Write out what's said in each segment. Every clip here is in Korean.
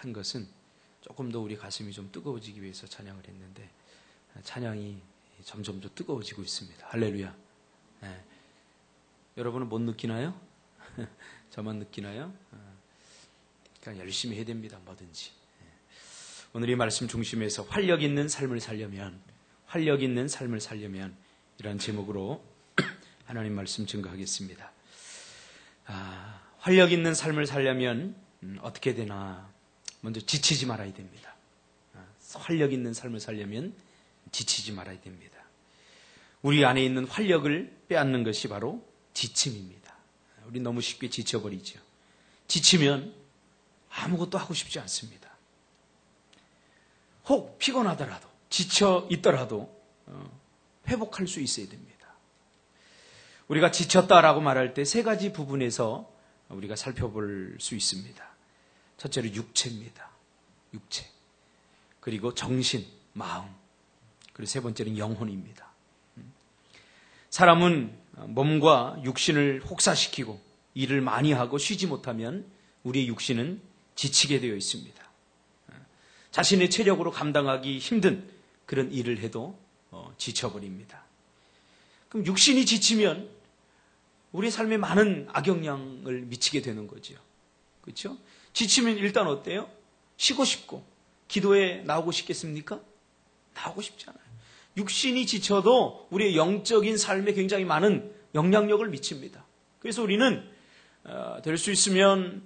한 것은 조금 더 우리 가슴이 좀 뜨거워지기 위해서 찬양을 했는데 찬양이 점점 더 뜨거워지고 있습니다. 할렐루야. 네. 여러분은 못 느끼나요? 저만 느끼나요? 그러니까 열심히 해야 됩니다. 뭐든지. 오늘 이 말씀 중심에서 활력 있는 삶을 살려면 이런 제목으로 하나님 말씀 증거하겠습니다. 활력 있는 삶을 살려면 어떻게 되나? 먼저 지치지 말아야 됩니다. 활력 있는 삶을 살려면 지치지 말아야 됩니다. 우리 안에 있는 활력을 빼앗는 것이 바로 지침입니다. 우리 너무 쉽게 지쳐버리죠. 지치면 아무것도 하고 싶지 않습니다. 혹 피곤하더라도 지쳐 있더라도 회복할 수 있어야 됩니다. 우리가 지쳤다라고 말할 때 세 가지 부분에서 우리가 살펴볼 수 있습니다. 첫째로 육체입니다. 육체. 그리고 정신, 마음. 그리고 세 번째는 영혼입니다. 사람은 몸과 육신을 혹사시키고 일을 많이 하고 쉬지 못하면 우리의 육신은 지치게 되어 있습니다. 자신의 체력으로 감당하기 힘든 그런 일을 해도 지쳐버립니다. 그럼 육신이 지치면 우리 삶에 많은 악영향을 미치게 되는 거죠. 그렇죠? 지치면 일단 어때요? 쉬고 싶고 기도에 나오고 싶겠습니까? 나오고 싶지 않아요. 육신이 지쳐도 우리의 영적인 삶에 굉장히 많은 영향력을 미칩니다. 그래서 우리는 될 수 있으면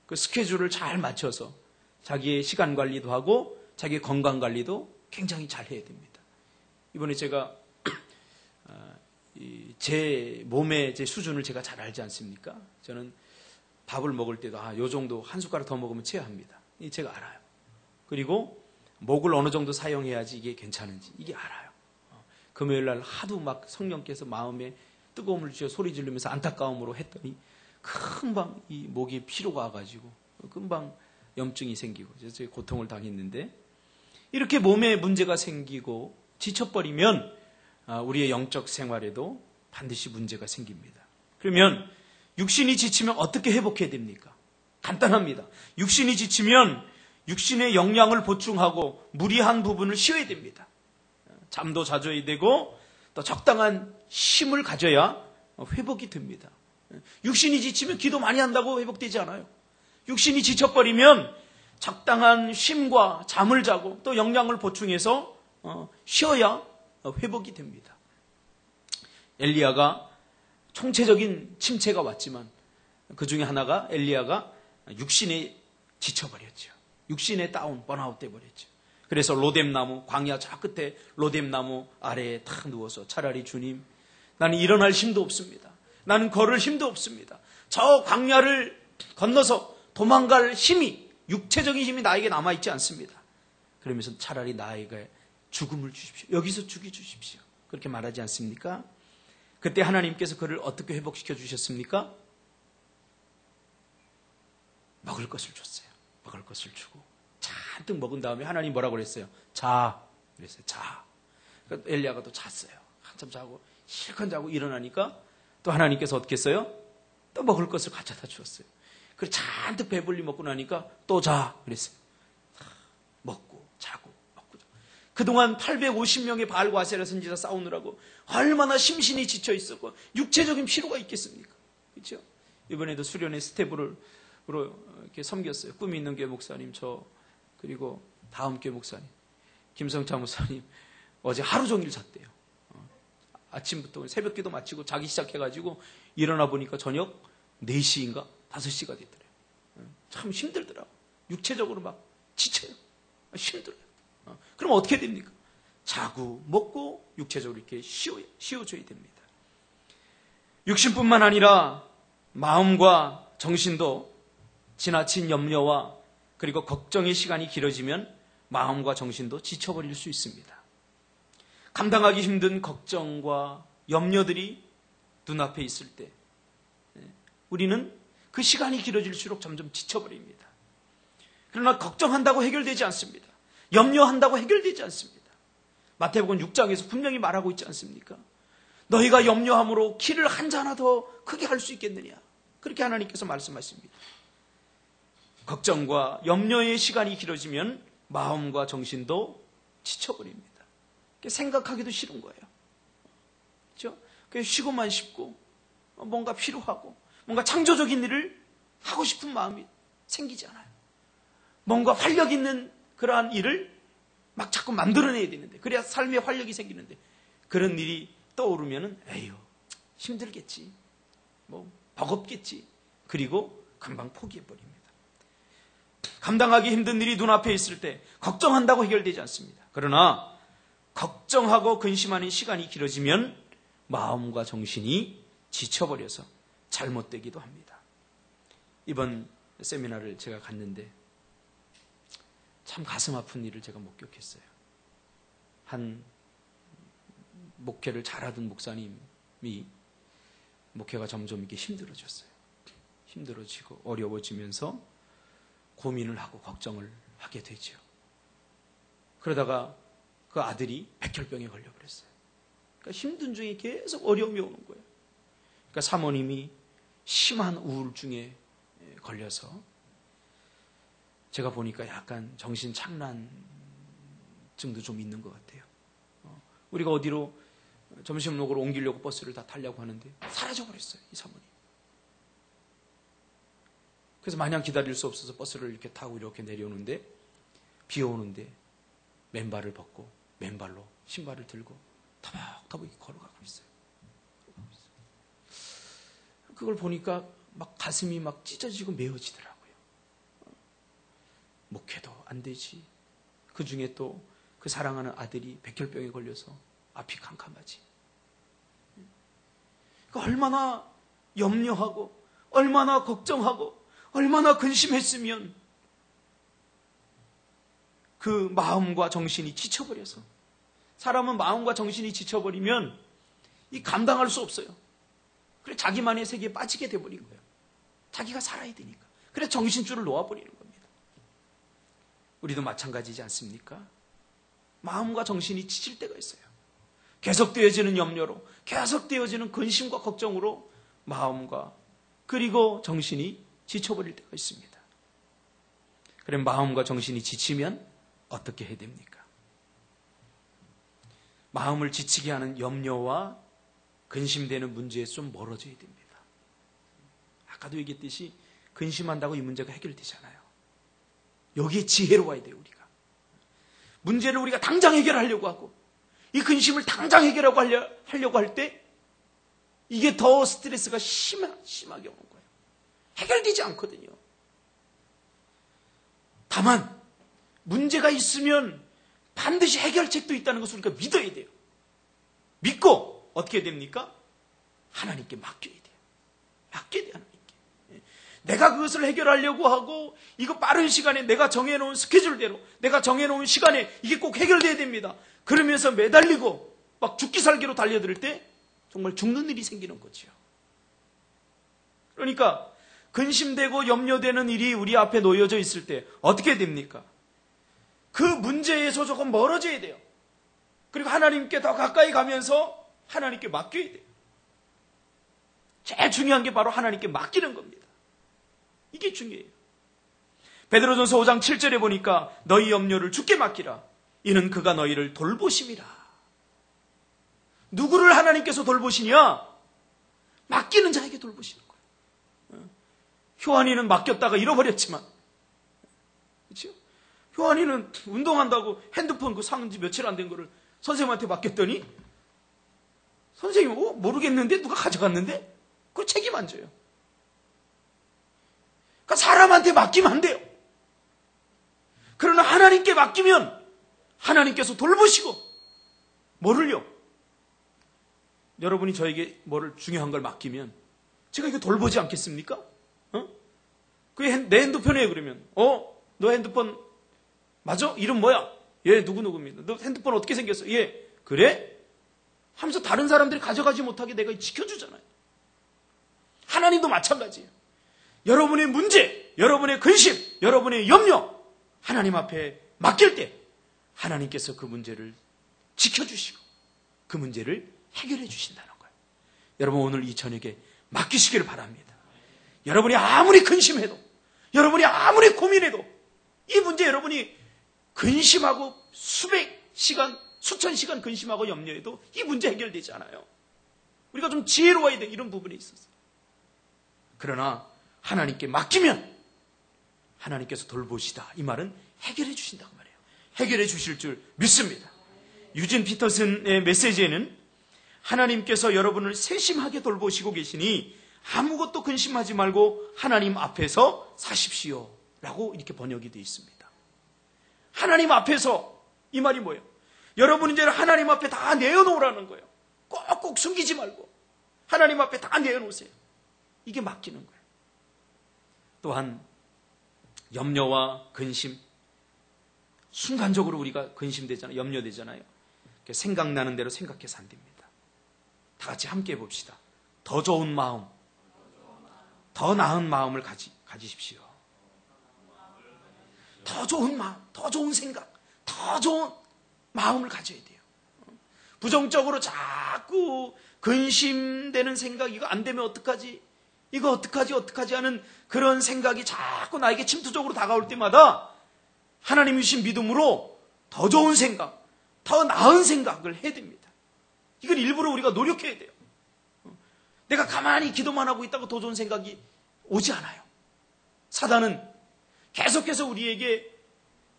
그 스케줄을 잘 맞춰서 자기의 시간 관리도 하고 자기의 건강 관리도 굉장히 잘 해야 됩니다. 이번에 제가 제 몸의 제 수준을 제가 잘 알지 않습니까? 저는 밥을 먹을 때도 요 정도 한 숟가락 더 먹으면 체합니다. 제가 알아요. 그리고 목을 어느 정도 사용해야지 이게 괜찮은지 이게 알아요. 금요일 날 하도 막 성령께서 마음에 뜨거움을 주셔 소리 지르면서 안타까움으로 했더니 금방 이 목이 피로가 와가지고 금방 염증이 생기고 그래서 고통을 당했는데 이렇게 몸에 문제가 생기고 지쳐버리면 우리의 영적 생활에도 반드시 문제가 생깁니다. 그러면 육신이 지치면 어떻게 회복해야 됩니까? 간단합니다. 육신이 지치면 육신의 영양을 보충하고 무리한 부분을 쉬어야 됩니다. 잠도 자줘야 되고 또 적당한 힘을 가져야 회복이 됩니다. 육신이 지치면 기도 많이 한다고 회복되지 않아요. 육신이 지쳐버리면 적당한 쉼과 잠을 자고 또 영양을 보충해서 쉬어야 회복이 됩니다. 엘리야가 총체적인 침체가 왔지만 그 중에 하나가 엘리야가 육신에 지쳐버렸죠. 육신에 번아웃 돼버렸죠. 그래서 로뎀나무, 광야 저 끝에 로뎀나무 아래에 탁 누워서 차라리 주님, 나는 일어날 힘도 없습니다. 나는 걸을 힘도 없습니다. 저 광야를 건너서 도망갈 힘이, 육체적인 힘이 나에게 남아있지 않습니다. 그러면서 차라리 나에게 죽음을 주십시오. 여기서 죽여주십시오. 그렇게 말하지 않습니까? 그때 하나님께서 그를 어떻게 회복시켜 주셨습니까? 먹을 것을 줬어요. 먹을 것을 주고 잔뜩 먹은 다음에 하나님 뭐라고 그랬어요? 자. 그랬어요. 자. 그러니까 엘리야가 또 잤어요. 한참 자고 실컷 자고 일어나니까 또 하나님께서 어떻게 했어요? 또 먹을 것을 가져다 주었어요. 그리고 잔뜩 배불리 먹고 나니까 또 자. 그랬어요. 먹고 자고 먹고 자고. 그동안 850명의 바알과 아세라 선지자 싸우느라고 얼마나 심신이 지쳐 있었고 육체적인 피로가 있겠습니까? 그렇죠? 이번에도 수련회 스텝으로 이렇게 섬겼어요. 꿈이 있는 교회 목사님, 저 그리고 다음 교회 목사님, 김성차 목사님 어제 하루 종일 잤대요. 아침부터 새벽기도 마치고 자기 시작해가지고 일어나 보니까 저녁 4시인가 5시가 됐더래요. 참 힘들더라고. 육체적으로 막 지쳐요. 힘들어요. 그럼 어떻게 됩니까? 자고 먹고 육체적으로 이렇게 쉬어줘야 됩니다. 육신뿐만 아니라 마음과 정신도 지나친 염려와 그리고 걱정의 시간이 길어지면 마음과 정신도 지쳐버릴 수 있습니다. 감당하기 힘든 걱정과 염려들이 눈앞에 있을 때 우리는 그 시간이 길어질수록 점점 지쳐버립니다. 그러나 걱정한다고 해결되지 않습니다. 염려한다고 해결되지 않습니다. 마태복음 6장에서 분명히 말하고 있지 않습니까? 너희가 염려함으로 키를 한 자 하나 더 크게 할 수 있겠느냐? 그렇게 하나님께서 말씀하십니다. 걱정과 염려의 시간이 길어지면 마음과 정신도 지쳐버립니다. 생각하기도 싫은 거예요. 그렇죠? 그래서 쉬고만 싶고 뭔가 필요하고 뭔가 창조적인 일을 하고 싶은 마음이 생기지 않아요. 뭔가 활력 있는 그러한 일을 막 자꾸 만들어내야 되는데, 그래야 삶에 활력이 생기는데, 그런 일이 떠오르면은 에휴 힘들겠지, 뭐 버겁겠지, 그리고 금방 포기해버립니다. 감당하기 힘든 일이 눈앞에 있을 때 걱정한다고 해결되지 않습니다. 그러나 걱정하고 근심하는 시간이 길어지면 마음과 정신이 지쳐버려서 잘못되기도 합니다. 이번 세미나를 제가 갔는데 참 가슴 아픈 일을 제가 목격했어요. 한 목회를 잘하던 목사님이 목회가 점점 이렇게 힘들어졌어요. 힘들어지고 어려워지면서 고민을 하고 걱정을 하게 되죠. 그러다가 그 아들이 백혈병에 걸려버렸어요. 그러니까 힘든 중에 계속 어려움이 오는 거예요. 그러니까 사모님이 심한 우울증에 걸려서 제가 보니까 약간 정신착란증도 좀 있는 것 같아요. 우리가 어디로 점심 먹으러 옮기려고 버스를 다 타려고 하는데 사라져버렸어요, 이 사모님. 그래서 마냥 기다릴 수 없어서 버스를 이렇게 타고 이렇게 내려오는데, 비 오는데 맨발을 벗고 맨발로 신발을 들고 터벅터벅 걸어가고 있어요. 그걸 보니까 막 가슴이 막 찢어지고 메어지더라고요. 목회도 안 되지. 그 중에 또 그 사랑하는 아들이 백혈병에 걸려서 앞이 캄캄하지. 그러니까 얼마나 염려하고 얼마나 걱정하고 얼마나 근심했으면 그 마음과 정신이 지쳐버려서, 사람은 마음과 정신이 지쳐버리면 이 감당할 수 없어요. 그래서 자기만의 세계에 빠지게 돼버린 거예요. 자기가 살아야 되니까. 그래서 정신줄을 놓아버리는 겁니다. 우리도 마찬가지지 않습니까? 마음과 정신이 지칠 때가 있어요. 계속되어지는 염려로, 계속되어지는 근심과 걱정으로 마음과 그리고 정신이 지쳐버릴 때가 있습니다. 그럼 마음과 정신이 지치면 어떻게 해야 됩니까? 마음을 지치게 하는 염려와 근심되는 문제에서 좀 멀어져야 됩니다. 아까도 얘기했듯이 근심한다고 이 문제가 해결되잖아요. 여기에 지혜로 와야 돼요, 우리가. 문제를 우리가 당장 해결하려고 하고 이 근심을 당장 해결하려고 할 때 이게 더 스트레스가 심하게 오는 거예요. 해결되지 않거든요. 다만 문제가 있으면 반드시 해결책도 있다는 것을 우리가 믿어야 돼요. 믿고 어떻게 됩니까? 하나님께 맡겨야 돼요. 맡겨야 돼요, 하나님께. 내가 그것을 해결하려고 하고 이거 빠른 시간에 내가 정해놓은 스케줄대로 내가 정해놓은 시간에 이게 꼭 해결돼야 됩니다. 그러면서 매달리고 막 죽기 살기로 달려들 때 정말 죽는 일이 생기는 거죠. 그러니까 근심되고 염려되는 일이 우리 앞에 놓여져 있을 때 어떻게 됩니까? 그 문제에서 조금 멀어져야 돼요. 그리고 하나님께 더 가까이 가면서 하나님께 맡겨야 돼요. 제일 중요한 게 바로 하나님께 맡기는 겁니다. 이게 중요해요. 베드로전서 5장 7절에 보니까 너희 염려를 주께 맡기라. 이는 그가 너희를 돌보심이라. 누구를 하나님께서 돌보시냐? 맡기는 자에게 돌보시는 거예요. 효한이는 맡겼다가 잃어버렸지만, 그렇죠? 효한이는 운동한다고 핸드폰 그 산지 며칠 안 된 거를 선생님한테 맡겼더니 선생님 모르겠는데 누가 가져갔는데 그걸 책임 안 져요. 그러니까 사람한테 맡기면 안 돼요. 그러나 하나님께 맡기면 하나님께서 돌보시고, 뭐를요? 여러분이 저에게 뭐를 중요한 걸 맡기면 제가 이거 돌보지 않겠습니까? 그게 내 핸드폰이에요. 그러면 너 핸드폰 맞아? 이름 뭐야? 예, 누구누구입니다. 너 핸드폰 어떻게 생겼어? 예, 그래? 하면서 다른 사람들이 가져가지 못하게 내가 지켜주잖아요. 하나님도 마찬가지예요. 여러분의 문제, 여러분의 근심, 여러분의 염려 하나님 앞에 맡길 때 하나님께서 그 문제를 지켜주시고 그 문제를 해결해 주신다는 거예요. 여러분 오늘 이 저녁에 맡기시기를 바랍니다. 여러분이 아무리 근심해도, 여러분이 아무리 고민해도 이 문제 여러분이 근심하고 수백 시간, 수천 시간 근심하고 염려해도 이 문제 해결되지 않아요. 우리가 좀 지혜로워야 돼, 이런 부분에 있어서. 그러나 하나님께 맡기면 하나님께서 돌보시다. 이 말은 해결해 주신다고 말해요. 해결해 주실 줄 믿습니다. 유진 피터슨의 메시지에는 하나님께서 여러분을 세심하게 돌보시고 계시니 아무것도 근심하지 말고 하나님 앞에서 사십시오 라고 이렇게 번역이 되어 있습니다. 하나님 앞에서, 이 말이 뭐예요? 여러분 이제 하나님 앞에 다 내어놓으라는 거예요. 꼭꼭 숨기지 말고 하나님 앞에 다 내어놓으세요. 이게 맡기는 거예요. 또한 염려와 근심, 순간적으로 우리가 근심되잖아요. 염려되잖아요. 생각나는 대로 생각해서 안 됩니다. 다 같이 함께 해봅시다. 더 좋은 마음, 더 나은 마음을 가지십시오. 더 좋은 마음, 더 좋은 생각, 더 좋은 마음을 가져야 돼요. 부정적으로 자꾸 근심되는 생각, 이거 안 되면 어떡하지? 이거 어떡하지 하는 그런 생각이 자꾸 나에게 침투적으로 다가올 때마다 하나님이 주신 믿음으로 더 좋은 생각, 더 나은 생각을 해야 됩니다. 이걸 일부러 우리가 노력해야 돼요. 내가 가만히 기도만 하고 있다고 더 좋은 생각이 오지 않아요. 사단은 계속해서 우리에게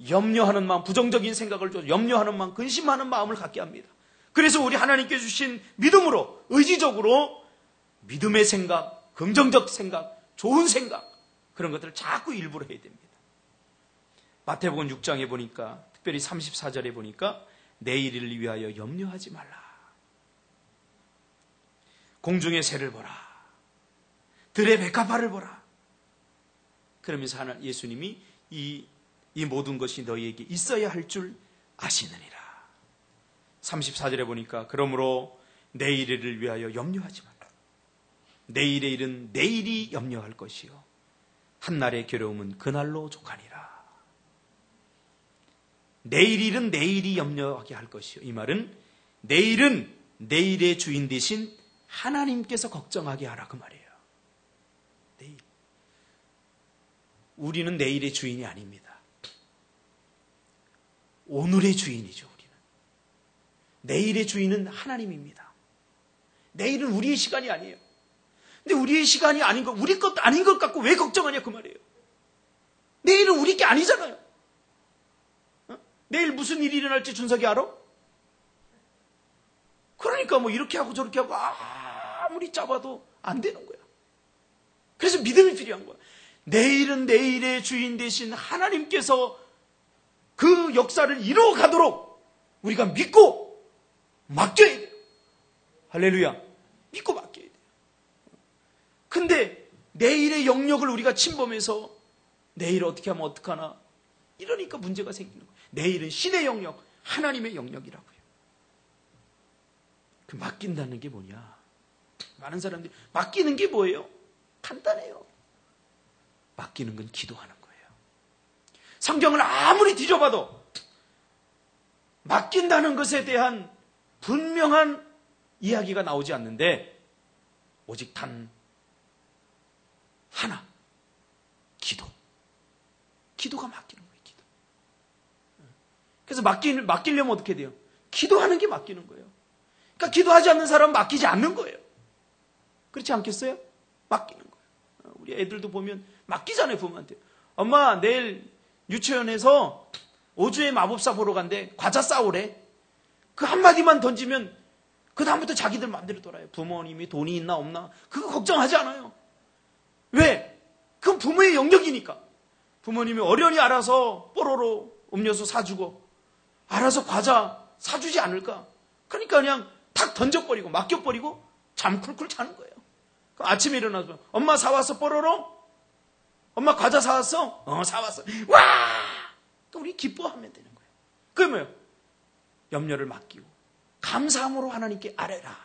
염려하는 마음, 부정적인 생각을 줘, 염려하는 마음, 근심하는 마음을 갖게 합니다. 그래서 우리 하나님께 주신 믿음으로, 의지적으로 믿음의 생각, 긍정적 생각, 좋은 생각, 그런 것들을 자꾸 일부러 해야 됩니다. 마태복음 6장에 보니까, 특별히 34절에 보니까 내일을 위하여 염려하지 말라. 공중의 새를 보라. 들의 백합화를 보라. 그러면서 예수님이 이 모든 것이 너희에게 있어야 할 줄 아시느니라. 34절에 보니까 그러므로 내일을 위하여 염려하지 말라. 내일의 일은 내일이 염려할 것이요 한날의 괴로움은 그날로 족하니라. 내일 일은 내일이 염려하게 할 것이요. 이 말은 내일은 내일의 주인 대신 하나님께서 걱정하게 하라, 그 말이에요. 내일. 우리는 내일의 주인이 아닙니다. 오늘의 주인이죠, 우리는. 내일의 주인은 하나님입니다. 내일은 우리의 시간이 아니에요. 근데 우리의 시간이 아닌 것, 우리 것도 아닌 것 갖고 왜 걱정하냐, 그 말이에요. 내일은 우리 게 아니잖아요. 내일 무슨 일이 일어날지 준석이 알아? 그러니까 뭐 이렇게 하고 저렇게 하고 아무리 짜봐도 안 되는 거야. 그래서 믿음이 필요한 거야. 내일은 내일의 주인 대신 하나님께서 그 역사를 이루어가도록 우리가 믿고 맡겨야 돼요. 할렐루야. 믿고 맡겨야 돼요. 근데 내일의 영역을 우리가 침범해서 내일 어떻게 하면 어떡하나 이러니까 문제가 생기는 거예요. 내일은 신의 영역, 하나님의 영역이라고요. 그 맡긴다는 게 뭐냐? 많은 사람들이 맡기는 게 뭐예요? 간단해요. 맡기는 건 기도하는 거예요. 성경을 아무리 뒤져봐도 맡긴다는 것에 대한 분명한 이야기가 나오지 않는데 오직 단 하나, 기도가 맡기는 거예요. 기도. 그래서 맡기려면 어떻게 돼요? 기도하는 게 맡기는 거예요. 그러니까 기도하지 않는 사람은 맡기지 않는 거예요. 그렇지 않겠어요? 맡기는 거예요. 우리 애들도 보면 맡기잖아요, 부모한테. 엄마, 내일 유치원에서 5주의 마법사 보러 간대. 과자 싸오래. 그 한마디만 던지면 그 다음부터 자기들 마음대로 돌아요. 부모님이 돈이 있나 없나 그거 걱정하지 않아요. 왜? 그건 부모의 영역이니까. 부모님이 어련히 알아서 뽀로로 음료수 사주고 알아서 과자 사주지 않을까. 그러니까 그냥 탁 던져버리고 맡겨버리고 잠 쿨쿨 자는 거예요. 그럼 아침에 일어나서 엄마 사왔어 뽀로로? 엄마 과자 사왔어? 사왔어. 와! 그럼 우리 기뻐하면 되는 거예요. 그게 뭐예요? 염려를 맡기고 감사함으로 하나님께 아뢰라.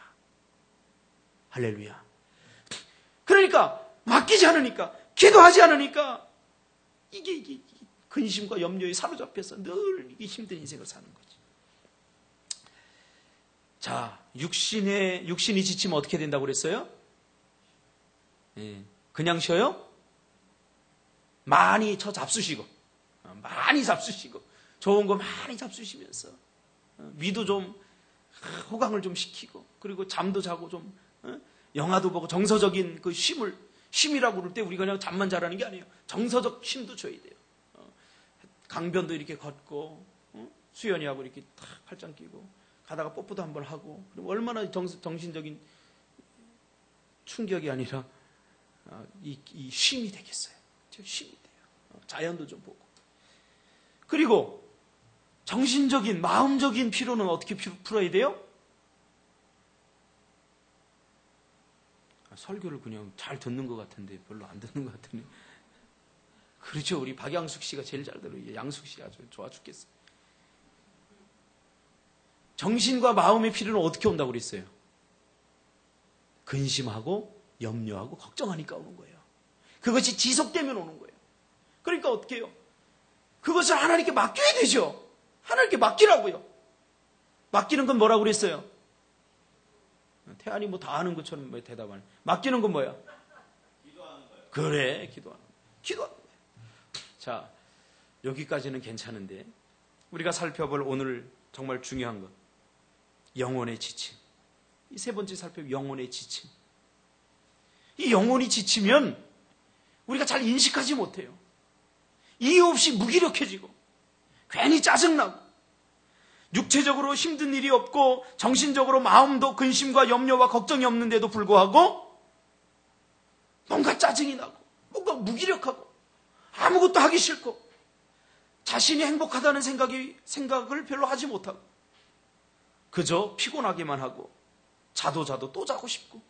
할렐루야. 그러니까 맡기지 않으니까 기도하지 않으니까 이게 근심과 염려에 사로잡혀서 늘 이게 힘든 인생을 사는 거지. 자, 육신이 지치면 어떻게 된다고 그랬어요? 그냥 쉬어요? 많이 잡수시고, 많이 잡수시고, 좋은 거 많이 잡수시면서, 위도 좀, 호강을 좀 시키고, 그리고 잠도 자고 좀, 영화도 보고 정서적인 그 쉼이라고 그럴 때 우리가 그냥 잠만 자라는 게 아니에요. 정서적 쉼도 줘야 돼요. 강변도 이렇게 걷고, 수연이하고 이렇게 탁 팔짱 끼고, 가다가 뽀뽀도 한번 하고, 그럼 얼마나 정신적인 충격이 아니라, 이 쉼이 되겠어요. 쉼이 돼요. 자연도 좀 보고. 그리고 정신적인, 마음적인 피로는 어떻게 풀어야 돼요? 설교를 그냥 잘 듣는 것 같은데 별로 안 듣는 것 같으네. 그렇죠. 우리 박양숙 씨가 제일 잘 들어요. 양숙 씨 아주 좋아 죽겠어요. 정신과 마음의 피로는 어떻게 온다고 그랬어요? 근심하고 염려하고 걱정하니까 오는 거예요. 그것이 지속되면 오는 거예요. 그러니까 어떻게 해요? 그것을 하나님께 맡겨야 되죠. 하나님께 맡기라고요. 맡기는 건 뭐라고 그랬어요? 태안이 뭐 다 아는 것처럼 대답하네. 맡기는 건 뭐야? 기도하는 거예요. 그래, 기도하는 거예요. 자, 여기까지는 괜찮은데 우리가 살펴볼 오늘 정말 중요한 것, 영혼의 지침. 이 세 번째 살펴볼 영혼의 지침. 이 영혼이 지치면 우리가 잘 인식하지 못해요. 이유 없이 무기력해지고 괜히 짜증나고 육체적으로 힘든 일이 없고 정신적으로 마음도 근심과 염려와 걱정이 없는데도 불구하고 뭔가 짜증이 나고 뭔가 무기력하고 아무것도 하기 싫고 자신이 행복하다는 생각을 별로 하지 못하고 그저 피곤하기만 하고 자도 또 자고 싶고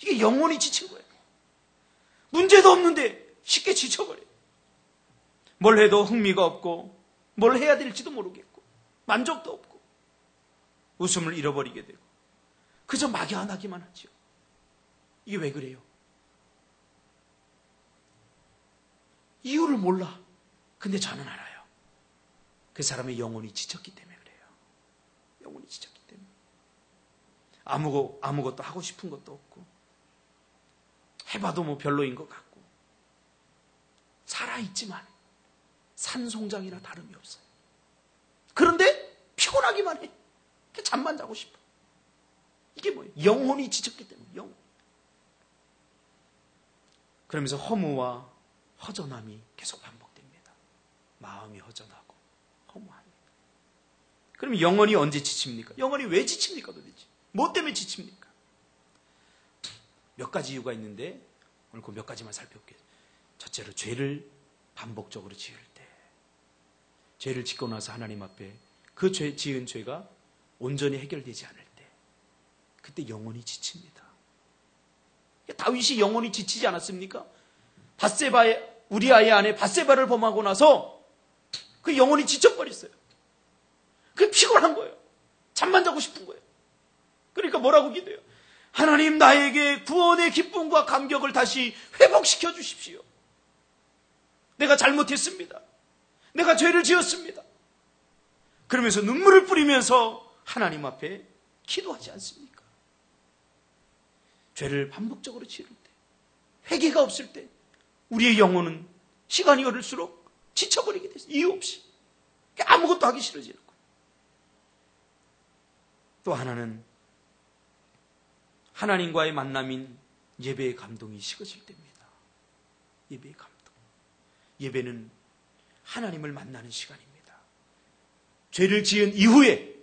이게 영혼이 지친 거예요. 문제도 없는데 쉽게 지쳐버려요. 뭘 해도 흥미가 없고 뭘 해야 될지도 모르겠고 만족도 없고 웃음을 잃어버리게 되고 그저 막연하기만 하죠. 이게 왜 그래요? 이유를 몰라. 근데 저는 알아요. 그 사람의 영혼이 지쳤기 때문에 그래요. 영혼이 지쳤기 때문에. 아무것도 하고 싶은 것도 없고 해봐도 뭐 별로인 것 같고 살아있지만 산송장이나 다름이 없어요. 그런데 피곤하기만 해. 잠만 자고 싶어. 이게 뭐예요? 영혼이 지쳤기 때문에. 영혼. 그러면서 허무와 허전함이 계속 반복됩니다. 마음이 허전하고 허무합니다. 그럼 영혼이 언제 지칩니까? 영혼이 왜 지칩니까 도대체? 뭐 때문에 지칩니까? 몇 가지 이유가 있는데 오늘 그 몇 가지만 살펴볼게요. 첫째로 죄를 반복적으로 지을 때, 죄를 짓고 나서 하나님 앞에 그 지은 죄가 온전히 해결되지 않을 때, 그때 영혼이 지칩니다. 다윗이 영혼이 지치지 않았습니까? 우리아의 아내 밧세바를 범하고 나서 그 영혼이 지쳐버렸어요. 그게 피곤한 거예요. 잠만 자고 싶은 거예요. 그러니까 뭐라고 기도해요? 하나님, 나에게 구원의 기쁨과 감격을 다시 회복시켜 주십시오. 내가 잘못했습니다. 내가 죄를 지었습니다. 그러면서 눈물을 뿌리면서 하나님 앞에 기도하지 않습니까? 죄를 반복적으로 지을 때, 회개가 없을 때 우리의 영혼은 시간이 흐를수록 지쳐버리게 됐어요. 이유 없이. 아무것도 하기 싫어지는 거예요. 또 하나는 하나님과의 만남인 예배의 감동이 식어질 때입니다. 예배의 감동. 예배는 하나님을 만나는 시간입니다. 죄를 지은 이후에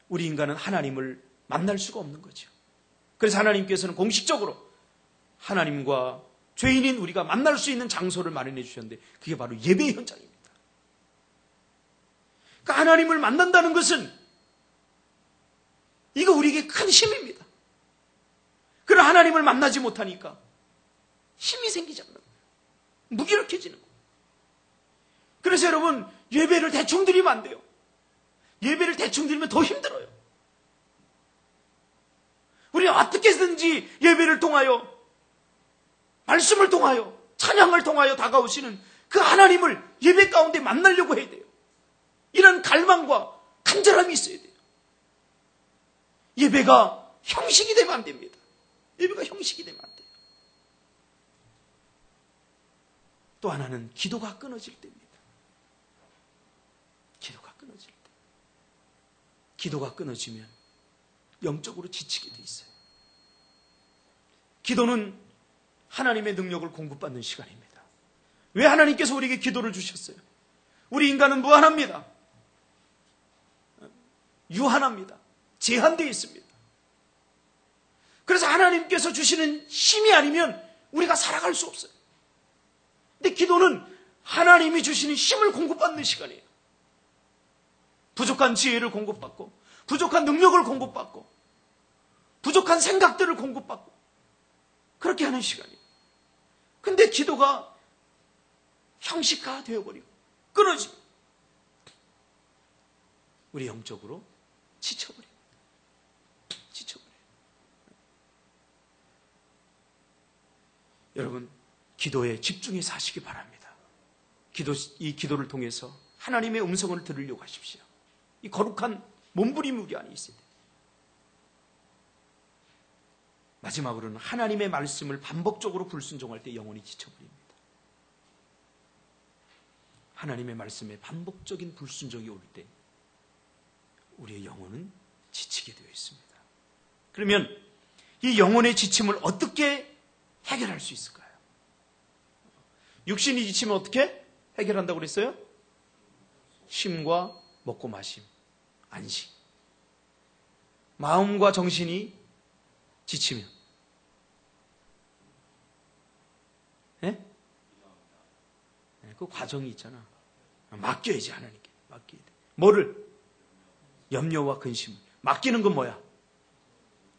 우리 인간은 하나님을 만날 수가 없는 거죠. 그래서 하나님께서는 공식적으로 하나님과 죄인인 우리가 만날 수 있는 장소를 마련해 주셨는데 그게 바로 예배의 현장입니다. 그러니까 하나님을 만난다는 것은 이거 우리에게 큰 힘입니다. 그러나 하나님을 만나지 못하니까 힘이 생기지 않는 거예요. 무기력해지는 거예요. 그래서 여러분, 예배를 대충 드리면 안 돼요. 예배를 대충 드리면 더 힘들어요. 우리는 어떻게든지 예배를 통하여, 말씀을 통하여, 찬양을 통하여 다가오시는 그 하나님을 예배 가운데 만나려고 해야 돼요. 이런 갈망과 간절함이 있어야 돼요. 예배가 형식이 되면 안 됩니다. 예배가 형식이 되면 안 돼요. 또 하나는 기도가 끊어질 때입니다. 기도가 끊어질 때. 기도가 끊어지면 영적으로 지치게 돼 있어요. 기도는 하나님의 능력을 공급받는 시간입니다. 왜 하나님께서 우리에게 기도를 주셨어요? 우리 인간은 무한합니다. 유한합니다. 제한되어 있습니다. 그래서 하나님께서 주시는 힘이 아니면 우리가 살아갈 수 없어요. 근데 기도는 하나님이 주시는 힘을 공급받는 시간이에요. 부족한 지혜를 공급받고, 부족한 능력을 공급받고, 부족한 생각들을 공급받고, 그렇게 하는 시간이에요. 근데 기도가 형식화 되어버리고 끊어지고 우리 영적으로 지쳐버려요. 여러분, 기도에 집중해서 하시기 바랍니다. 이 기도를 통해서 하나님의 음성을 들으려고 하십시오. 이 거룩한 몸부림이 우리 안에 있어야 돼요. 마지막으로는 하나님의 말씀을 반복적으로 불순종할 때 영혼이 지쳐버립니다. 하나님의 말씀에 반복적인 불순종이 올 때 우리의 영혼은 지치게 되어 있습니다. 그러면 이 영혼의 지침을 어떻게 해결할 수 있을까요? 육신이 지치면 어떻게 해결한다고 그랬어요? 쉼과 먹고 마심, 안식. 마음과 정신이 지치면 그 과정이 있잖아. 맡겨야지, 하나님께. 맡겨야 돼. 뭐를? 염려와 근심을. 맡기는 건 뭐야?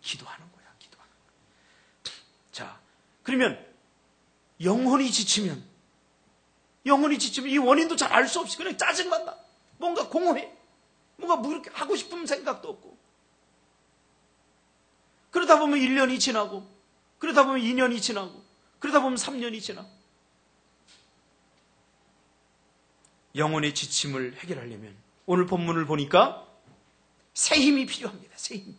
기도하는 거야. 기도하는 거야. 자, 그러면 영혼이 지치면 이 원인도 잘 알 수 없이 그냥 짜증만 나. 뭔가 공허해. 뭔가 뭐 이렇게 하고 싶은 생각도 없고. 그러다 보면 1년이 지나고, 그러다 보면 2년이 지나고, 그러다 보면 3년이 지나고. 영혼의 지침을 해결하려면 오늘 본문을 보니까 새 힘이 필요합니다. 새 힘.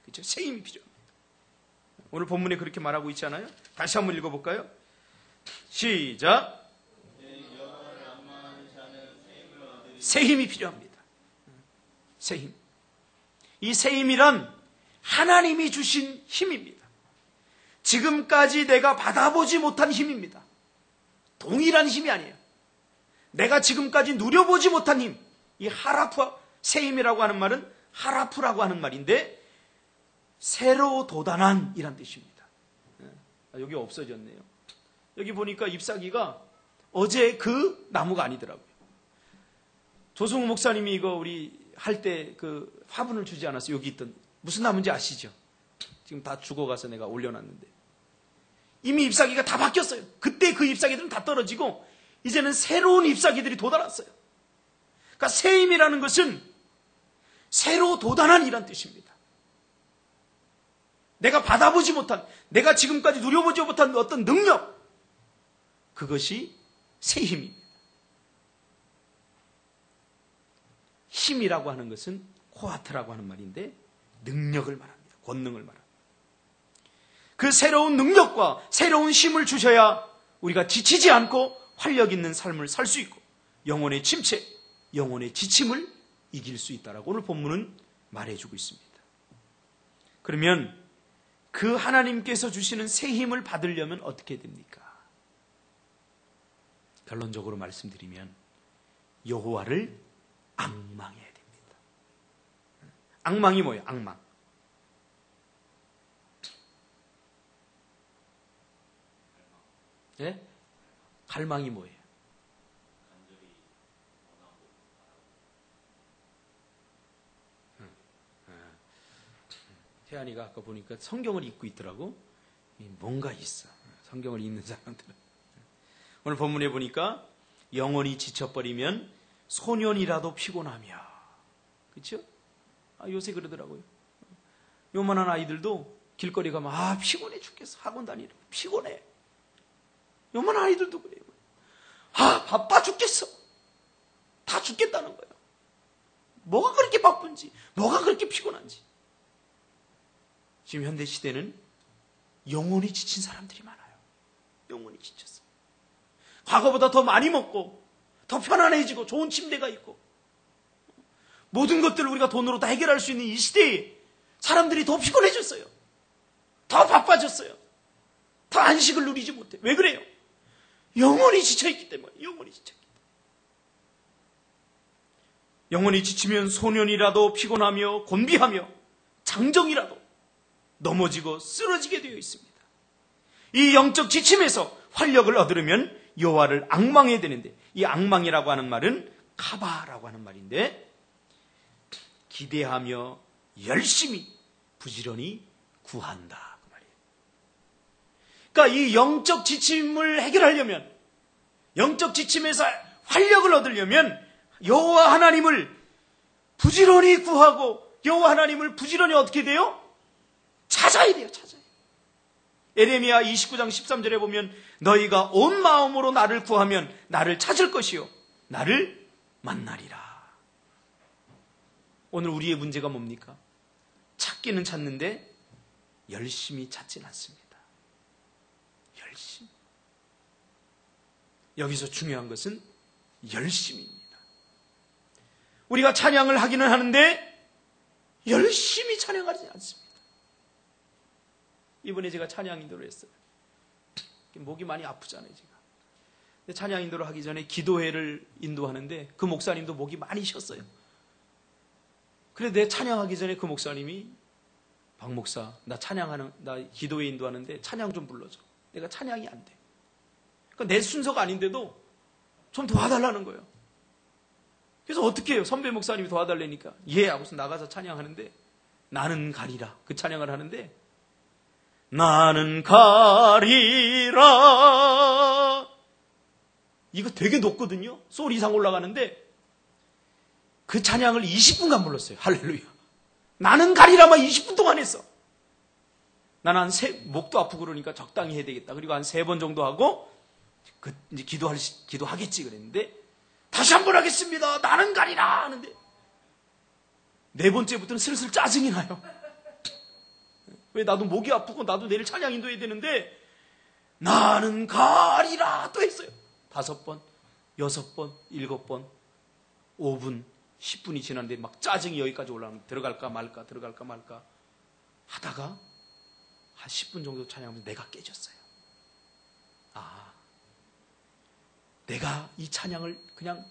그렇죠? 새 힘이 필요합니다. 오늘 본문에 그렇게 말하고 있지 않아요? 다시 한번 읽어볼까요? 시작. 새 힘이 필요합니다. 새 힘. 이 새 힘이란 하나님이 주신 힘입니다. 지금까지 내가 받아보지 못한 힘입니다. 동일한 힘이 아니에요. 내가 지금까지 누려보지 못한 힘. 이 하라프, 새 힘이라고 하는 말은 하라프라고 하는 말인데 새로 도단한 이란 뜻입니다. 여기 없어졌네요. 여기 보니까 잎사귀가 어제 그 나무가 아니더라고요. 조승우 목사님이 이거 우리 할 때 그 화분을 주지 않았어요? 여기 있던 무슨 나무인지 아시죠? 지금 다 죽어가서 내가 올려놨는데 이미 잎사귀가 다 바뀌었어요. 그때 그 잎사귀들은 다 떨어지고 이제는 새로운 잎사귀들이 돋아났어요. 그러니까 새 힘이라는 것은 새로 도단한 이란 뜻입니다. 내가 받아보지 못한, 내가 지금까지 누려보지 못한 어떤 능력, 그것이 새 힘입니다. 힘이라고 하는 것은 코아트라고 하는 말인데 능력을 말합니다. 권능을 말합니다. 그 새로운 능력과 새로운 힘을 주셔야 우리가 지치지 않고 활력 있는 삶을 살 수 있고 영혼의 침체, 영혼의 지침을 이길 수 있다라고 오늘 본문은 말해주고 있습니다. 그러면 그 하나님께서 주시는 새 힘을 받으려면 어떻게 됩니까? 결론적으로 말씀드리면 여호와를 앙망해야 됩니다. 앙망이 뭐예요? 앙망. 예? 갈망이 뭐예요? 태안이가 아까 보니까 성경을 읽고 있더라고. 뭔가 있어. 성경을 읽는 사람들은. 오늘 본문에 보니까 영혼이 지쳐버리면 소년이라도 피곤하며. 그렇죠? 요새 그러더라고요. 요만한 아이들도 길거리 가면 피곤해 죽겠어. 학원 다니려고 피곤해. 요만한 아이들도 그래요. 바빠 죽겠어. 다 죽겠다는 거예요. 뭐가 그렇게 바쁜지, 뭐가 그렇게 피곤한지. 지금 현대 시대는 영혼이 지친 사람들이 많아요. 영혼이 지쳤어. 과거보다 더 많이 먹고 더 편안해지고 좋은 침대가 있고 모든 것들을 우리가 돈으로 다 해결할 수 있는 이 시대에 사람들이 더 피곤해졌어요. 더 바빠졌어요. 더 안식을 누리지 못해. 왜 그래요? 영혼이 지쳐있기 때문에. 영혼이 지치면 소년이라도 피곤하며 곤비하며 장정이라도 넘어지고 쓰러지게 되어 있습니다. 이 영적 지침에서 활력을 얻으려면 여호와를 앙망해야 되는데, 이 앙망이라고 하는 말은 카바라고 하는 말인데, 기대하며 열심히 부지런히 구한다 그 말이에요. 그러니까 이 영적 지침을 해결하려면, 영적 지침에서 활력을 얻으려면 여호와 하나님을 부지런히 구하고 여호와 하나님을 부지런히 어떻게 돼요? 찾아야 돼요. 에레미야 29장 13절에 보면 너희가 온 마음으로 나를 구하면 나를 찾을 것이요 나를 만나리라. 오늘 우리의 문제가 뭡니까? 찾기는 찾는데 열심히 찾진 않습니다. 열심히. 여기서 중요한 것은 열심입니다. 우리가 찬양을 하기는 하는데 열심히 찬양하지 않습니다. 이번에 제가 찬양 인도를 했어요. 목이 많이 아프잖아요, 제가. 근데 찬양 인도를 하기 전에 기도회를 인도하는데 그 목사님도 목이 많이 쉬었어요. 그래서 내 찬양하기 전에 그 목사님이 박 목사, 나 기도회 인도하는데 찬양 좀 불러줘. 내가 찬양이 안 돼. 그러니까 내 순서가 아닌데도 좀 도와달라는 거예요. 그래서 어떻게 해요? 선배 목사님이 도와달라니까 예 하고서 나가서 찬양하는데 나는 가리라 그 찬양을 하는데 나는 가리라 이거 되게 높거든요. 소리 이상 올라가는데 그 찬양을 20분간 불렀어요. 할렐루야. 나는 가리라만 20분 동안 했어. 나는 목도 아프고 그러니까 적당히 해야 되겠다. 그리고 한 3번 정도 하고 이제 기도하겠지 그랬는데 다시 한 번 하겠습니다. 나는 가리라 하는데 4번째부터는 슬슬 짜증이 나요. 왜 나도 목이 아프고 나도 내일 찬양 인도해야 되는데 나는 가리라 또 했어요. 5번, 6번, 7번, 5분, 10분이 지났는데 막 짜증이 여기까지 올라오는 들어갈까 말까 하다가 한 10분 정도 찬양하면서 내가 깨졌어요. 내가 이 찬양을 그냥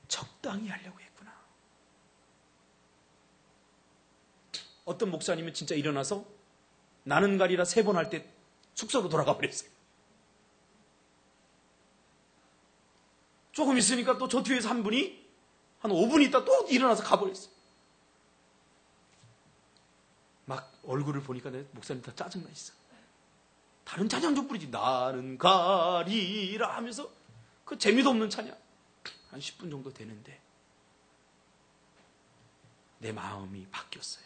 적당히 하려고 했구나. 어떤 목사님은 진짜 일어나서 나는 가리라 3번 할 때 숙소로 돌아가 버렸어요. 조금 있으니까 또 저 뒤에서 한 분이 한 5분 있다 또 일어나서 가버렸어요. 막 얼굴을 보니까 내 목사님 다 짜증나 있어. 다른 찬양 좀 부르지. 나는 가리라 하면서 그 재미도 없는 찬양. 한 10분 정도 되는데 내 마음이 바뀌었어요.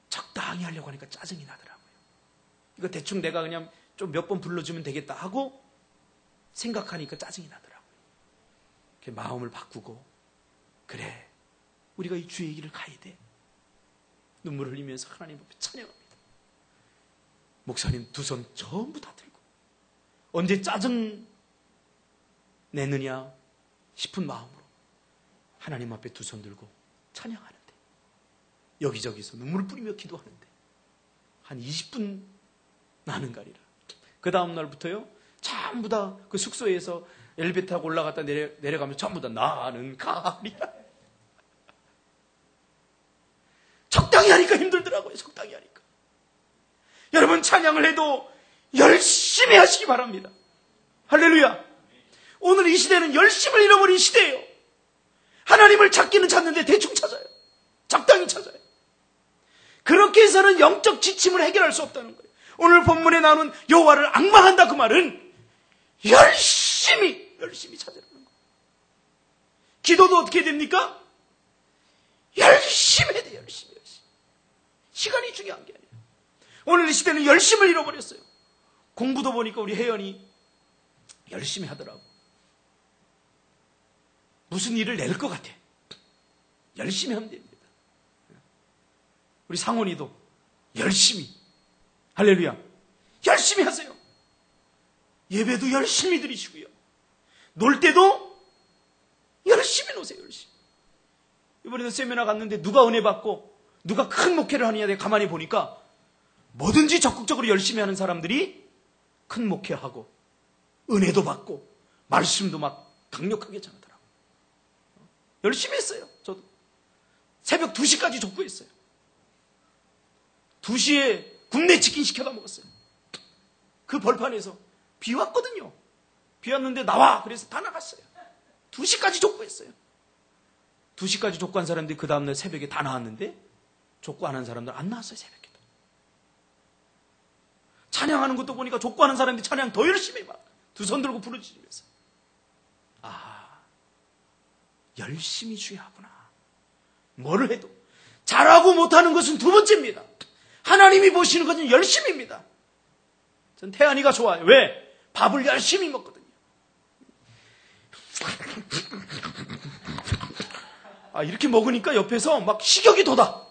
적당히 하려고 하니까 짜증이 나더라고요. 이거 대충 내가 그냥 좀 몇 번 불러주면 되겠다 하고 생각하니까 짜증이 나더라고요. 마음을 바꾸고 그래 우리가 이 주의 길을 가야 돼. 눈물을 흘리면서 하나님 앞에 찬양합니다. 목사님 2손 전부 다 들고 언제 짜증 내느냐 싶은 마음으로 하나님 앞에 2손 들고 찬양하는데 여기저기서 눈물을 뿌리며 기도하는데 한 20분 나는 가리라. 그 다음 날부터요 전부 다 그 숙소에서 엘리베이터 타고 올라갔다 내려가면서 전부 다 나는 가리라. 적당히 하니까 힘들더라고요. 적당히 하니까. 여러분 찬양을 해도 열심히 하시기 바랍니다. 할렐루야. 오늘 이 시대는 열심을 잃어버린 시대예요. 하나님을 찾기는 찾는데 대충 찾아요. 적당히 찾아요. 그렇게 해서는 영적 지침을 해결할 수 없다는 거예요. 오늘 본문에 나오는 여호와를 앙망한다 그 말은 열심히 찾으라는 거예요. 기도도 어떻게 됩니까? 열심히 해야 돼요. 열심히. 시간이 중요한 게 아니에요. 오늘 이 시대는 열심을 잃어버렸어요. 공부도 보니까 우리 혜연이 열심히 하더라고. 무슨 일을 낼 것 같아. 열심히 하면 됩니다. 우리 상원이도 열심히. 할렐루야. 열심히 하세요. 예배도 열심히 드리시고요. 놀 때도 열심히 노세요. 열심히. 이번에도 세미나 갔는데 누가 은혜 받고 누가 큰 목회를 하느냐 내가 가만히 보니까 뭐든지 적극적으로 열심히 하는 사람들이 큰 목회하고 은혜도 받고 말씀도 막 강력하게 전하더라고요. 열심히 했어요. 저도 새벽 2시까지 족구했어요. 2시에 굽네 치킨 시켜다 먹었어요. 그 벌판에서 비 왔거든요. 비 왔는데 나와 그래서 다 나갔어요. 2시까지 족구했어요. 2시까지 족구한 사람들이 그 다음날 새벽에 다 나왔는데 족구 안 한 사람들 안 나왔어요. 새벽에. 찬양하는 것도 보니까 족구하는 사람들이 찬양 더 열심히 막 두 손 들고 부르짖으면서 열심히 중요하구나. 뭐를 해도 잘하고 못하는 것은 두 번째입니다. 하나님이 보시는 것은 열심입니다. 전 태안이가 좋아요. 왜? 밥을 열심히 먹거든요. 이렇게 먹으니까 옆에서 막 식욕이 돋아.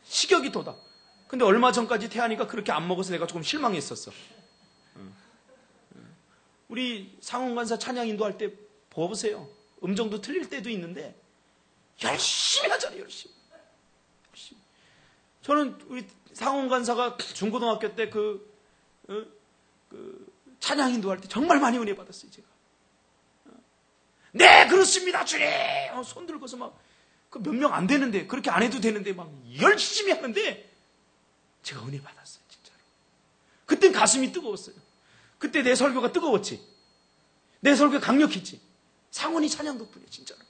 식욕이 돋아. 근데 얼마 전까지 태안이가 그렇게 안 먹어서 내가 조금 실망했었어. 우리 상원관사 찬양 인도할 때 보세요. 음정도 틀릴 때도 있는데 열심히 하잖아요. 열심히. 저는 우리 상원관사가 중고등학교 때 찬양 인도할 때 정말 많이 은혜 받았어요. 제가. 네 그렇습니다 주님. 손 들고서 막 몇 명 안 되는데 그렇게 안 해도 되는데 막 열심히 하는데 제가 은혜 받았어요. 진짜로. 그땐 가슴이 뜨거웠어요. 그때 내 설교가 뜨거웠지. 내 설교가 강력했지. 상원이 찬양 덕분에 진짜로.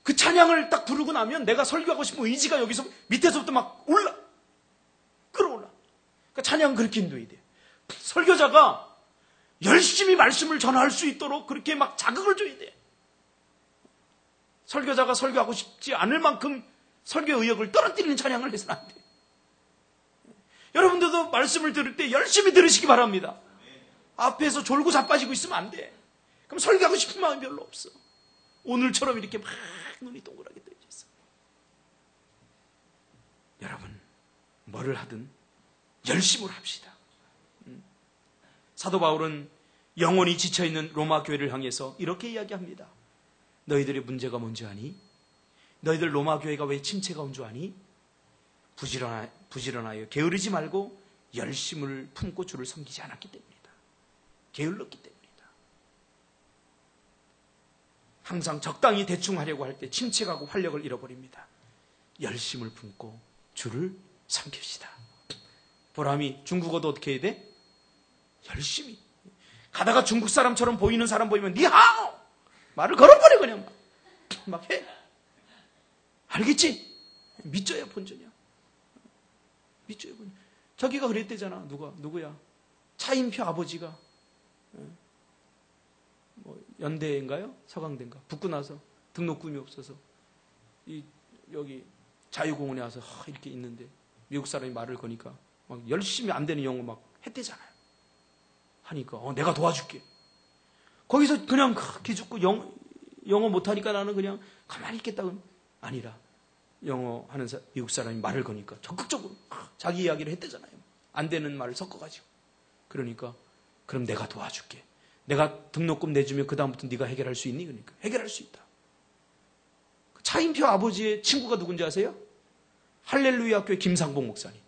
그 찬양을 딱 부르고 나면 내가 설교하고 싶은 의지가 여기서 밑에서부터 막 끌어올라. 그러니까 찬양은 그렇게 인도해야 돼. 설교자가 열심히 말씀을 전할 수 있도록 그렇게 막 자극을 줘야 돼. 설교자가 설교하고 싶지 않을 만큼 설교 의욕을 떨어뜨리는 찬양을 해서는 안 돼. 여러분들도 말씀을 들을 때 열심히 들으시기 바랍니다. 앞에서 졸고 자빠지고 있으면 안 돼. 그럼 설교하고 싶은 마음이 별로 없어. 오늘처럼 이렇게 막 눈이 동그랗게 떠 있어. 여러분, 뭐를 하든 열심으로 합시다. 사도 바울은 영혼이 지쳐있는 로마 교회를 향해서 이렇게 이야기합니다. 너희들의 문제가 뭔지 아니? 너희들 로마 교회가 왜 침체가 온 줄 아니? 부지런하여 게으르지 말고 열심을 품고 주를 섬기지 않았기 때문이다. 게을렀기 때문이다. 항상 적당히 대충 하려고 할 때 침체가고 활력을 잃어버립니다. 열심을 품고 주를 섬깁시다. 보람이 중국어도 어떻게 해야 돼? 열심히. 가다가 중국 사람처럼 보이는 사람 보이면 니하오! 말을 걸어버려 그냥 막 해. 알겠지? 믿져야 본전이야. 믿져야 본전. 저기가 그랬대잖아. 누구야? 차인표 아버지가 연대인가요? 서강대인가? 붙고 나서 등록금이 없어서 여기 자유공원에 와서 이렇게 있는데 미국 사람이 말을 거니까 막 열심히 안 되는 영어 막 했대잖아요. 하니까 내가 도와줄게. 거기서 그냥 기죽고 영어 못하니까 나는 그냥 가만히 있겠다. 아니라 영어 하는 미국 사람이 말을 거니까 적극적으로 자기 이야기를 했대잖아요. 안 되는 말을 섞어가지고. 그러니까 그럼 내가 도와줄게. 내가 등록금 내주면 그 다음부터 네가 해결할 수 있니? 그러니까 해결할 수 있다. 차인표 아버지의 친구가 누군지 아세요? 할렐루야 교회 김상봉 목사님.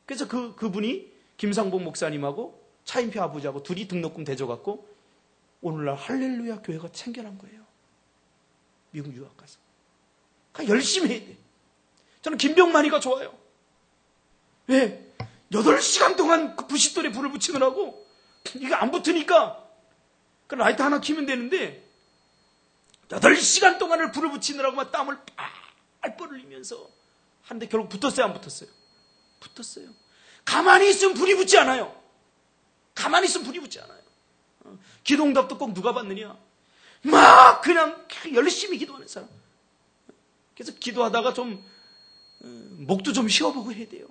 그래서 그분이 김상봉 목사님하고 차인표 아버지하고 둘이 등록금 대줘갖고 오늘날 할렐루야 교회가 생겨난 거예요. 미국 유학 가서. 그러니까 열심히 해야 돼. 저는 김병만이가 좋아요. 왜? 8시간 동안 그 부싯돌에 불을 붙이느라고 이게 안 붙으니까 그 라이트 하나 켜면 되는데 8시간 동안을 불을 붙이느라고 막 땀을 빨빨 흘리면서 하는데 결국 붙었어요? 안 붙었어요? 붙었어요. 가만히 있으면 불이 붙지 않아요. 가만히 있으면 불이 붙지 않아요. 기도응답도 꼭 누가 받느냐? 막 그냥 열심히 기도하는 사람. 그래서 기도하다가 좀 목도 좀 쉬어보고 해야 돼요.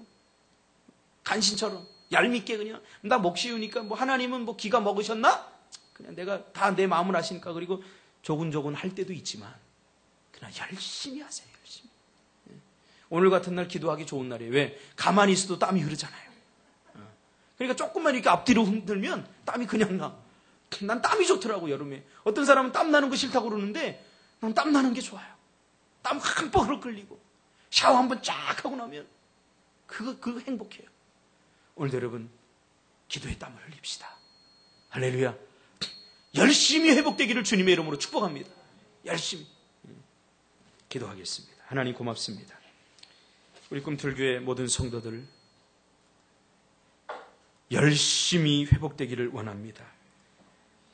간신처럼 얄밉게 그냥 나 목 쉬우니까 뭐 하나님은 뭐 기가 먹으셨나? 그냥 내가 다 내 마음을 아시니까. 그리고 조근조근 할 때도 있지만 그냥 열심히 하세요. 열심히. 오늘 같은 날 기도하기 좋은 날이에요. 왜? 가만히 있어도 땀이 흐르잖아요. 그러니까 조금만 이렇게 앞뒤로 흔들면 땀이 그냥 나. 난 땀이 좋더라고, 여름에. 어떤 사람은 땀 나는 거 싫다고 그러는데 난 땀 나는 게 좋아요. 땀 한 번 흘리고 샤워 한번 쫙 하고 나면 그거 행복해요. 오늘도 여러분 기도의 땀을 흘립시다. 할렐루야. 열심히 회복되기를 주님의 이름으로 축복합니다. 열심히 기도하겠습니다. 하나님 고맙습니다. 우리 꿈틀교회 모든 성도들 열심히 회복되기를 원합니다.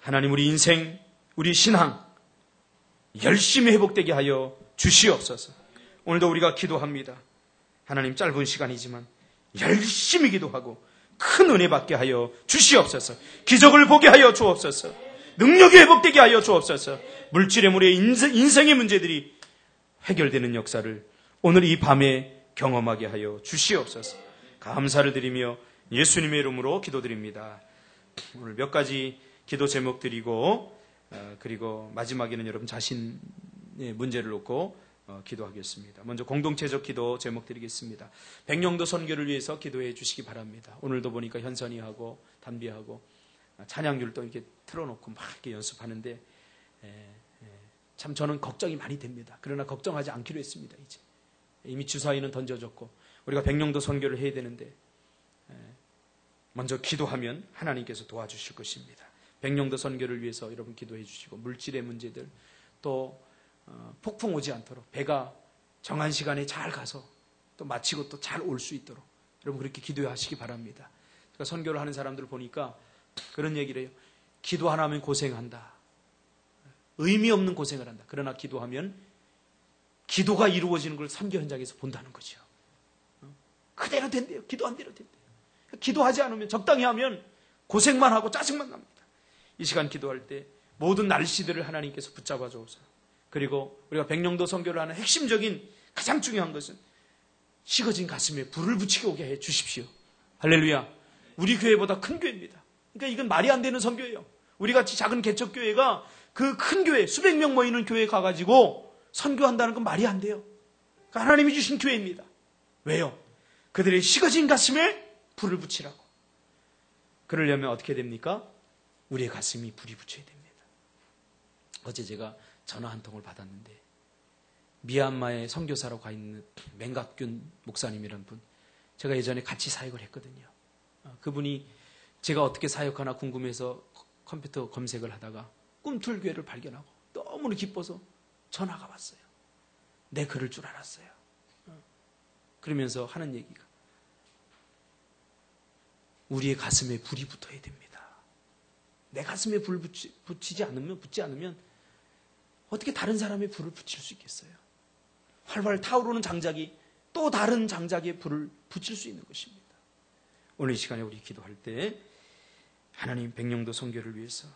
하나님 우리 인생, 우리 신앙 열심히 회복되게 하여 주시옵소서. 오늘도 우리가 기도합니다. 하나님 짧은 시간이지만 열심히 기도하고 큰 은혜 받게 하여 주시옵소서. 기적을 보게 하여 주옵소서. 능력이 회복되게 하여 주옵소서. 물질의 물의 인생의 문제들이 해결되는 역사를 오늘 이 밤에 경험하게 하여 주시옵소서. 감사를 드리며 예수님의 이름으로 기도드립니다. 오늘 몇 가지 기도 제목 드리고 그리고 마지막에는 여러분 자신의 문제를 놓고 기도하겠습니다. 먼저 공동체적 기도 제목 드리겠습니다. 백령도 선교를 위해서 기도해 주시기 바랍니다. 오늘도 보니까 현선이하고 담비하고 찬양률도 이렇게 틀어놓고 막 이렇게 연습하는데 참 저는 걱정이 많이 됩니다. 그러나 걱정하지 않기로 했습니다. 이제 이미 주사위는 던져졌고 우리가 백령도 선교를 해야 되는데 먼저 기도하면 하나님께서 도와주실 것입니다. 백령도 선교를 위해서 여러분 기도해 주시고 물질의 문제들 또 폭풍 오지 않도록 배가 정한 시간에 잘 가서 또 마치고 또 잘 올 수 있도록 여러분 그렇게 기도하시기 바랍니다. 그러니까 선교를 하는 사람들 보니까 그런 얘기를 해요. 기도 안 하면 고생한다. 의미 없는 고생을 한다. 그러나 기도하면 기도가 이루어지는 걸 선교 현장에서 본다는 거죠. 그대로 된대요. 기도 안 대로 된대요. 기도하지 않으면 적당히 하면 고생만 하고 짜증만 납니다. 이 시간 기도할 때 모든 날씨들을 하나님께서 붙잡아 주옵소서. 그리고 우리가 백령도 선교를 하는 핵심적인 가장 중요한 것은 식어진 가슴에 불을 붙이게 오게 해 주십시오. 할렐루야. 우리 교회보다 큰 교회입니다. 그러니까 이건 말이 안 되는 선교예요. 우리같이 작은 개척교회가 그 큰 교회 수백 명 모이는 교회에 가가지고 선교한다는 건 말이 안 돼요. 그러니까 하나님이 주신 교회입니다. 왜요? 그들의 식어진 가슴에 불을 붙이라고. 그러려면 어떻게 됩니까? 우리의 가슴이 불이 붙여야 됩니다. 어제 제가 전화 한 통을 받았는데 미얀마에 선교사로 가 있는 맹각균 목사님이라는 분, 제가 예전에 같이 사역을 했거든요. 그분이 제가 어떻게 사역하나 궁금해서 컴퓨터 검색을 하다가 꿈틀교회를 발견하고 너무나 기뻐서 전화가 왔어요. 내 그럴 줄 알았어요. 그러면서 하는 얘기가 우리의 가슴에 불이 붙어야 됩니다. 내 가슴에 불 붙지 않으면 어떻게 다른 사람의 불을 붙일 수 있겠어요? 활활 타오르는 장작이 또 다른 장작에 불을 붙일 수 있는 것입니다. 오늘 이 시간에 우리 기도할 때 하나님 백령도 선교를 위해서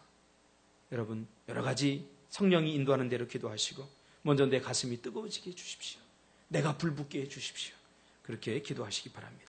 여러분 여러 가지 성령이 인도하는 대로 기도하시고 먼저 내 가슴이 뜨거워지게 해주십시오. 내가 불붙게 해주십시오. 그렇게 기도하시기 바랍니다.